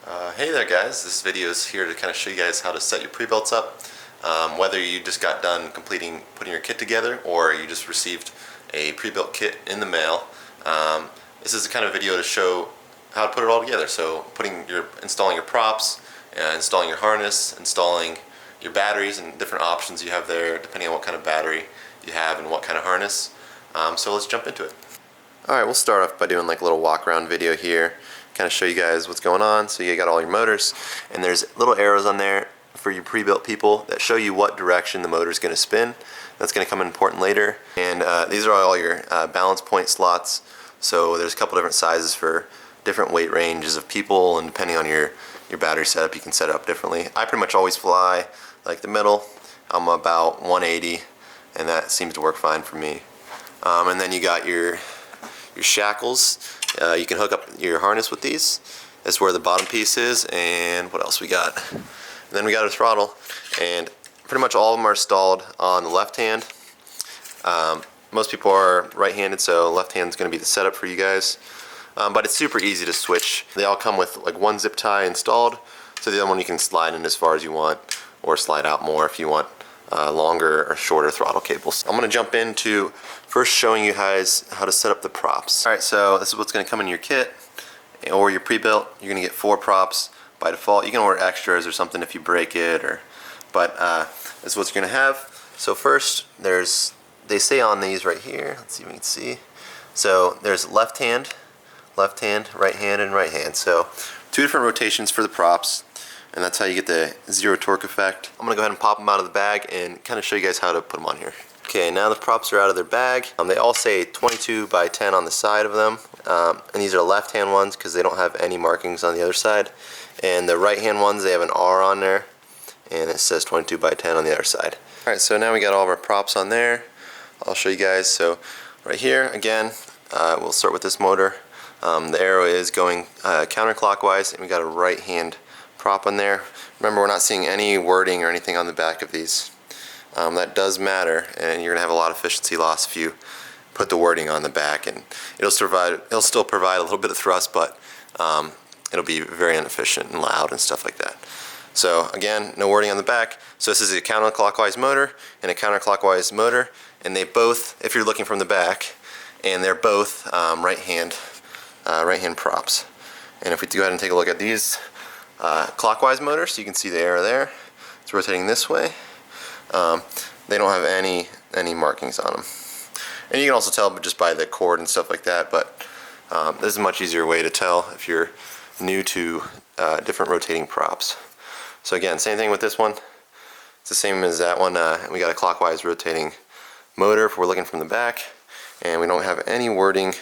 Hey there guys, this video is here to kind of show you guys how to set your pre-belts up. Whether you just got done putting your kit together or you just received a pre-built kit in the mail, this is the kind of video to show how to put it all together. So installing your props, installing your harness, installing your batteries and different options you have there depending on what kind of battery you have and what kind of harness. So let's jump into it. Alright, we'll start off by doing like a little walk around video here, kind of show you guys what's going on. So you got all your motors, and there's little arrows on there for your pre-built people that show you what direction the motor is going to spin. That's going to come in important later. And these are all your balance point slots. So there's a couple different sizes for different weight ranges of people, and depending on your battery setup, you can set it up differently. I pretty much always fly like the middle. I'm about 180, and that seems to work fine for me. And then you got your shackles. You can hook up your harness with these. That's where the bottom piece is. And what else we got? And then we got a throttle, and pretty much all of them are installed on the left hand. Most people are right-handed, so left hand is going to be the setup for you guys. But it's super easy to switch. They all come with like one zip tie installed, so the other one you can slide in as far as you want, or slide out more if you want longer or shorter throttle cables. I'm going to jump into first showing you guys how to set up the props. Alright, so this is what's going to come in your kit or your pre-built. You're going to get 4 props by default. You can order extras or something if you break it, but this is what you're going to have. So first, they say on these right here, let's see if we can see. So there's left hand, right hand, and right hand. So 2 different rotations for the props, and that's how you get the zero torque effect. I'm going to go ahead and pop them out of the bag and kind of show you guys how to put them on here. Okay, now the props are out of their bag. They all say 22 by 10 on the side of them, and these are left hand ones because they don't have any markings on the other side. And the right hand ones, they have an R on there, and it says 22 by 10 on the other side. Alright, so now we got all of our props on there. I'll show you guys. So right here, again, we'll start with this motor. The arrow is going counterclockwise, and we got a right hand prop on there. Remember, we're not seeing any wording or anything on the back of these. That does matter, and you're gonna have a lot of efficiency loss if you put the wording on the back, and it'll still provide a little bit of thrust, but it'll be very inefficient and loud and stuff like that. So again, no wording on the back. So this is a counterclockwise motor and a counterclockwise motor, and they both, if you're looking from the back, and they're both right hand props. And if we go ahead and take a look at these clockwise motors, you can see the arrow there. It's rotating this way. They don't have any markings on them, and you can also tell just by the cord and stuff like that. But this is a much easier way to tell if you're new to different rotating props. So again, same thing with this one. It's the same as that one. We got a clockwise rotating motor if we're looking from the back, and we don't have any wording,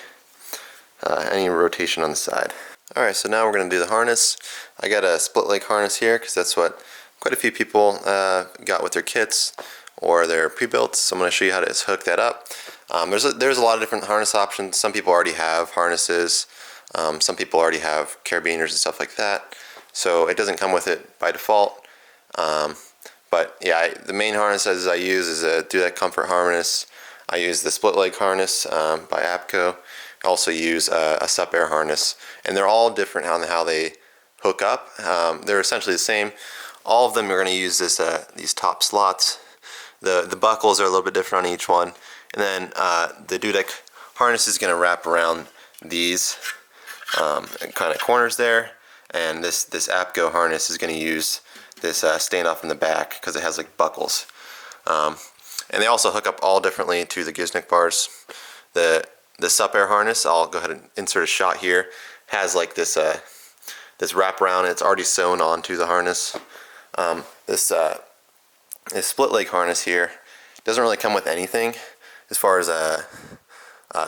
any rotation on the side. Alright, so now we're going to do the harness. I got a split leg harness here because that's what quite a few people got with their kits or their pre-builts. So I'm going to show you how to hook that up. There's a lot of different harness options. Some people already have harnesses. Some people already have carabiners and stuff like that. So it doesn't come with it by default. But yeah, the main harnesses I use is a Dudek Comfort harness. I use the split leg harness by APCO. I also use a SUP Air harness, and they're all different on how they hook up. They're essentially the same. All of them are going to use these top slots. The buckles are a little bit different on each one, and then the Dudek harness is going to wrap around these kind of corners there, and this APCO harness is going to use this standoff in the back because it has like buckles. And they also hook up all differently to the Giznik bars. The SUP Air harness, I'll go ahead and insert a shot here, has like this wrap around. It's already sewn onto the harness. This split leg harness here doesn't really come with anything as far as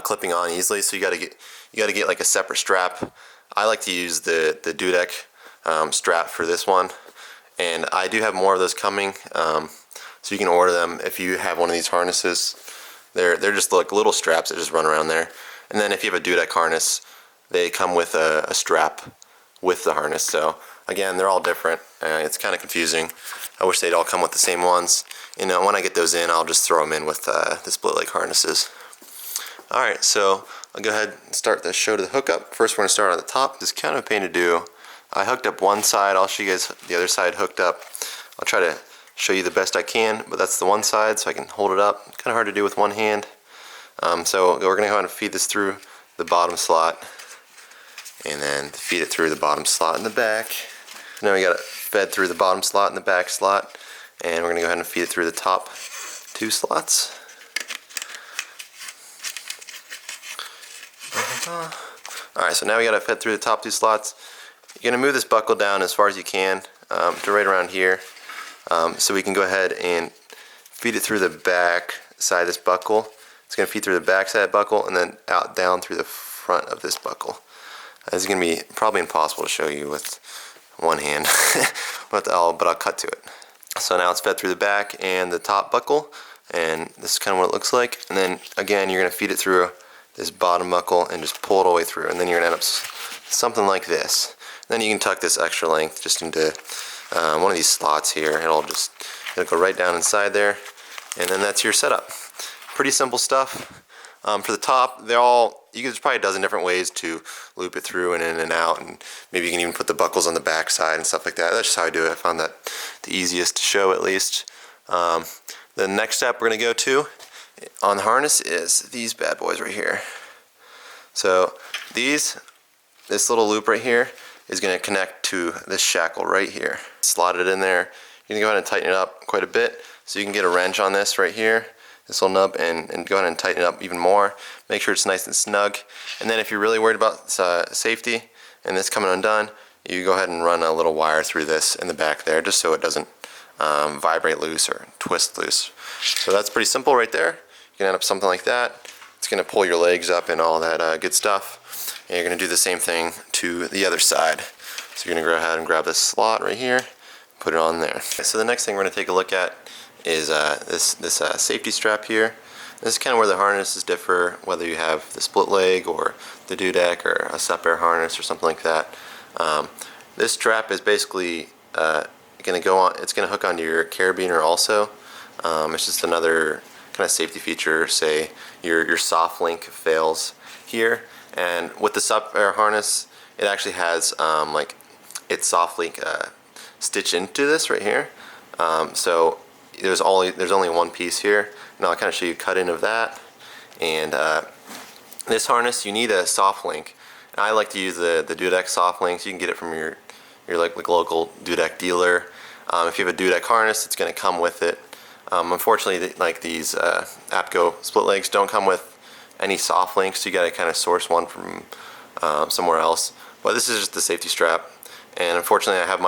clipping on easily, so you got to get like a separate strap. I like to use the Dudek strap for this one, and I do have more of those coming, so you can order them if you have one of these harnesses. They're just like little straps that just run around there. And then if you have a Dudek harness, they come with a strap with the harness. So again, they're all different. It's kind of confusing. I wish they'd all come with the same ones. You know, when I get those in, I'll just throw them in with the split leg harnesses. Alright, so I'll go ahead and start the show to the hookup. First we're going to start on the top. It's kind of a pain to do. I hooked up one side. I'll show you guys the other side hooked up. I'll try to show you the best I can, but that's the one side, so I can hold it up. Kind of hard to do with one hand. So we're going to go ahead and feed this through the bottom slot, and then feed it through the bottom slot in the back. Now we got it fed through the bottom slot and the back slot, and we're going to go ahead and feed it through the top 2 slots. Alright, so now we got it fed through the top 2 slots. You're going to move this buckle down as far as you can to right around here, so we can go ahead and feed it through the back side of this buckle. It's going to feed through the back side of the buckle and then out down through the front of this buckle. This is going to be probably impossible to show you with one hand, but I'll cut to it. So now it's fed through the back and the top buckle, and this is kind of what it looks like. And then again, you're going to feed it through this bottom buckle and just pull it all the way through, and then you're going to end up something like this. Then you can tuck this extra length just into one of these slots here. It'll go right down inside there, and then that's your setup. Pretty simple stuff. For the top, there's probably a dozen different ways to loop it through and in and out, and maybe you can even put the buckles on the back side and stuff like that. That's just how I do it. I found that the easiest to show, at least. The next step we're going to go to on the harness is these bad boys right here. So this little loop right here is going to connect to this shackle right here. Slot it in there. You're going to go ahead and tighten it up quite a bit so you can get a wrench on this right here, this little nub, and go ahead and tighten it up even more. Make sure it's nice and snug. And then if you're really worried about safety and this coming undone, you go ahead and run a little wire through this in the back there, just so it doesn't vibrate loose or twist loose. So that's pretty simple right there. You can end up something like that. It's going to pull your legs up and all that good stuff. And you're going to do the same thing to the other side. So you're going to go ahead and grab this slot right here, put it on there. Okay, so the next thing we're going to take a look at is this safety strap here. This is kind of where the harnesses differ, whether you have the split leg or the dudek or a sup-air harness or something like that. This strap is basically going to go on. It's going to hook onto your carabiner also. It's just another kind of safety feature. Say your soft link fails here, and with the sup-air harness, it actually has like its soft link stitched into this right here. So there's only one piece here, and I'll kind of show you cut in of that. And this harness, you need a soft link. And I like to use the dudek soft links. You can get it from your like local dudek dealer. If you have a dudek harness, it's going to come with it. Unfortunately, like these APCO split legs don't come with any soft links, so you got to kind of source one from somewhere else. But this is just the safety strap, and unfortunately, I have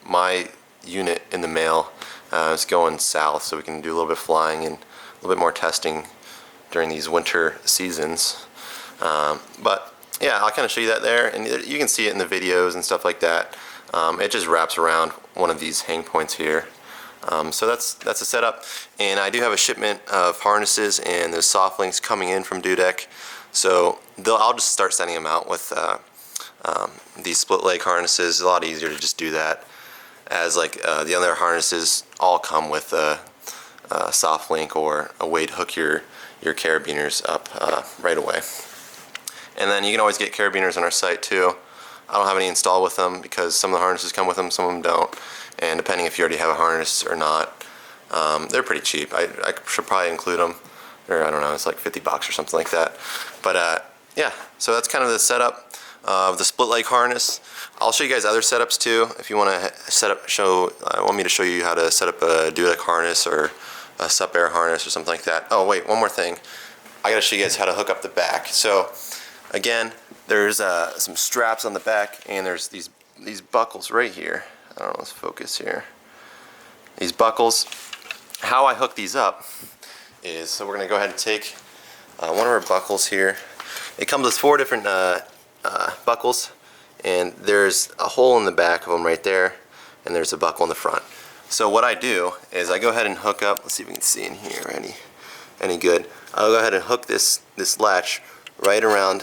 my unit in the mail. It's going south, so we can do a little bit of flying and a little bit more testing during these winter seasons. But yeah, I'll kind of show you that there, and you can see it in the videos and stuff like that. It just wraps around one of these hang points here. So that's a setup, and I do have a shipment of harnesses and those soft links coming in from Dudek. So I'll just start sending them out with these split leg harnesses. It's a lot easier to just do that, as like the other harnesses all come with a soft link or a way to hook your carabiners up right away. And then you can always get carabiners on our site too. I don't have any installed with them because some of the harnesses come with them, some of them don't. And depending if you already have a harness or not, they're pretty cheap. I should probably include them. Or I don't know, it's like $50 or something like that. But yeah, so that's kind of the setup of the split leg harness. I'll show you guys other setups too. If you want to want me to show you how to set up a Dudek harness or a sup-air harness or something like that. Oh wait, one more thing. I gotta show you guys how to hook up the back. So again, there's some straps on the back, and there's these buckles right here. I don't know, let's focus here. These buckles, how I hook these up is, so we're gonna go ahead and take one of our buckles here. It comes with 4 different buckles, and there's a hole in the back of them right there, and there's a buckle in the front. So what I do is I go ahead and hook up, let's see if we can see in here any good. I'll go ahead and hook this latch right around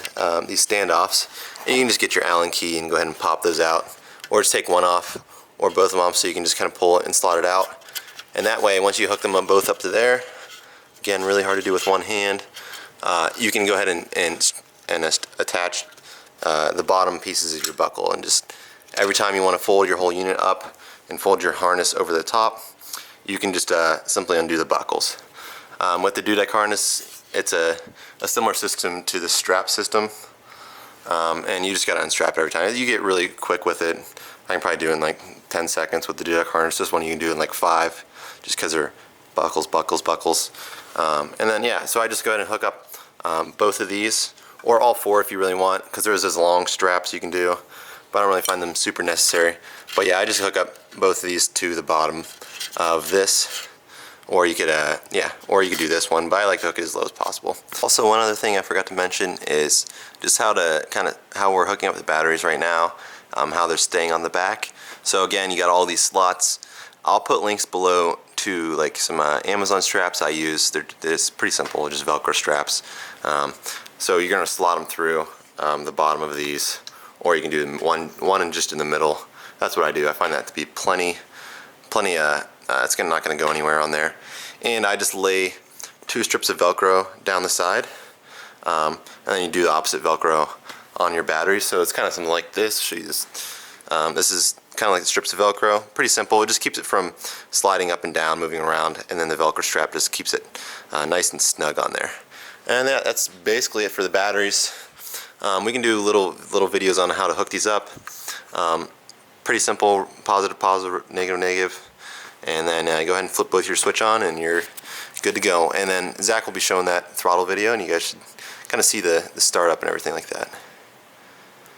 these standoffs, and you can just get your Allen key and go ahead and pop those out, or just take one off or both of them off, so you can just kind of pull it and slot it out. And that way, once you hook them both up to there, again, really hard to do with one hand, you can go ahead and attach the bottom pieces of your buckle and just every time you want to fold your whole unit up and fold your harness over the top, you can just simply undo the buckles. With the dudek harness, it's a similar system to the strap system, and you just got to unstrap it every time. You get really quick with it. I can probably do it in like 10 seconds with the dudek harness. This one you can do in like 5, just because they're buckles. And then yeah, so I just go ahead and hook up both of these, or all 4 if you really want, because there's those long straps you can do, but I don't really find them super necessary. But yeah, I just hook up both of these to the bottom of this, or you could or you could do this one, but I like to hook it as low as possible. Also, one other thing I forgot to mention is just how we're hooking up the batteries right now, how they're staying on the back. So again, you got all these slots. I'll put links below to like some Amazon straps I use. It's pretty simple, just Velcro straps. So you're gonna slot them through the bottom of these, or you can do one and just in the middle. That's what I do. I find that to be plenty. It's not gonna go anywhere on there. And I just lay 2 strips of Velcro down the side, and then you do the opposite Velcro on your batteries. So it's kind of something like this. I'll show you this. This is kind of like the strips of Velcro. Pretty simple. It just keeps it from sliding up and down, moving around, and then the Velcro strap just keeps it nice and snug on there. And that's basically it for the batteries. We can do little videos on how to hook these up. Pretty simple, positive, negative, and then go ahead and flip both your switch on and you're good to go. And then Zach will be showing that throttle video, and you guys should kind of see the startup and everything like that.